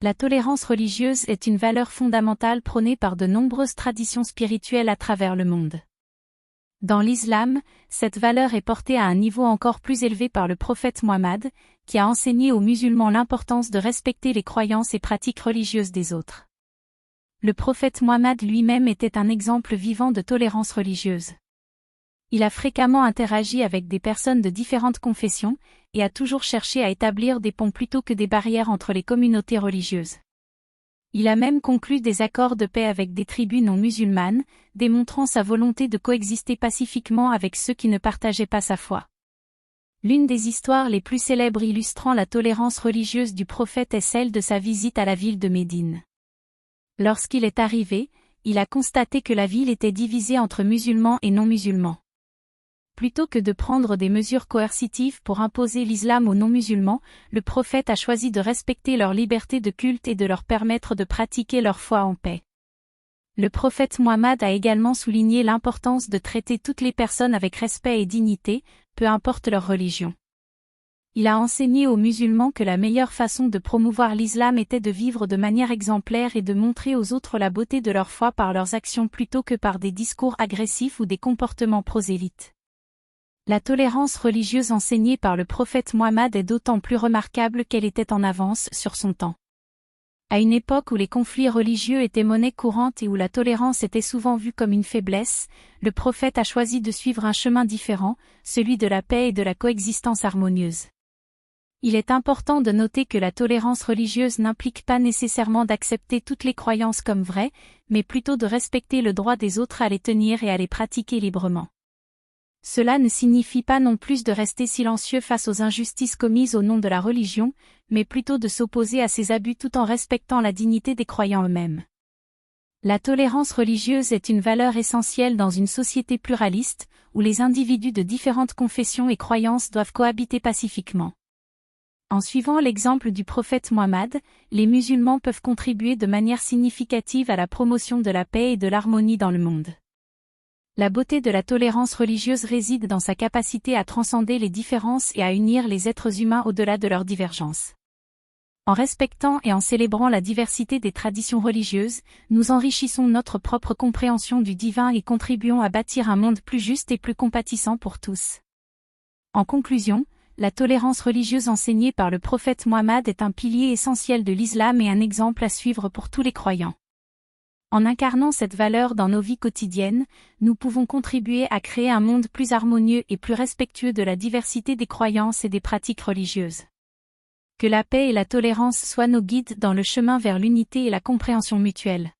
La tolérance religieuse est une valeur fondamentale prônée par de nombreuses traditions spirituelles à travers le monde. Dans l'islam, cette valeur est portée à un niveau encore plus élevé par le prophète Mohammed, qui a enseigné aux musulmans l'importance de respecter les croyances et pratiques religieuses des autres. Le prophète Mohammed lui-même était un exemple vivant de tolérance religieuse. Il a fréquemment interagi avec des personnes de différentes confessions, et a toujours cherché à établir des ponts plutôt que des barrières entre les communautés religieuses. Il a même conclu des accords de paix avec des tribus non musulmanes, démontrant sa volonté de coexister pacifiquement avec ceux qui ne partageaient pas sa foi. L'une des histoires les plus célèbres illustrant la tolérance religieuse du prophète est celle de sa visite à la ville de Médine. Lorsqu'il est arrivé, il a constaté que la ville était divisée entre musulmans et non-musulmans. Plutôt que de prendre des mesures coercitives pour imposer l'islam aux non-musulmans, le prophète a choisi de respecter leur liberté de culte et de leur permettre de pratiquer leur foi en paix. Le prophète Mohammed a également souligné l'importance de traiter toutes les personnes avec respect et dignité, peu importe leur religion. Il a enseigné aux musulmans que la meilleure façon de promouvoir l'islam était de vivre de manière exemplaire et de montrer aux autres la beauté de leur foi par leurs actions plutôt que par des discours agressifs ou des comportements prosélytes. La tolérance religieuse enseignée par le prophète Mohammed est d'autant plus remarquable qu'elle était en avance sur son temps. À une époque où les conflits religieux étaient monnaie courante et où la tolérance était souvent vue comme une faiblesse, le prophète a choisi de suivre un chemin différent, celui de la paix et de la coexistence harmonieuse. Il est important de noter que la tolérance religieuse n'implique pas nécessairement d'accepter toutes les croyances comme vraies, mais plutôt de respecter le droit des autres à les tenir et à les pratiquer librement. Cela ne signifie pas non plus de rester silencieux face aux injustices commises au nom de la religion, mais plutôt de s'opposer à ces abus tout en respectant la dignité des croyants eux-mêmes. La tolérance religieuse est une valeur essentielle dans une société pluraliste, où les individus de différentes confessions et croyances doivent cohabiter pacifiquement. En suivant l'exemple du prophète Mohammed, les musulmans peuvent contribuer de manière significative à la promotion de la paix et de l'harmonie dans le monde. La beauté de la tolérance religieuse réside dans sa capacité à transcender les différences et à unir les êtres humains au-delà de leurs divergences. En respectant et en célébrant la diversité des traditions religieuses, nous enrichissons notre propre compréhension du divin et contribuons à bâtir un monde plus juste et plus compatissant pour tous. En conclusion, la tolérance religieuse enseignée par le prophète Mohammed est un pilier essentiel de l'islam et un exemple à suivre pour tous les croyants. En incarnant cette valeur dans nos vies quotidiennes, nous pouvons contribuer à créer un monde plus harmonieux et plus respectueux de la diversité des croyances et des pratiques religieuses. Que la paix et la tolérance soient nos guides dans le chemin vers l'unité et la compréhension mutuelle.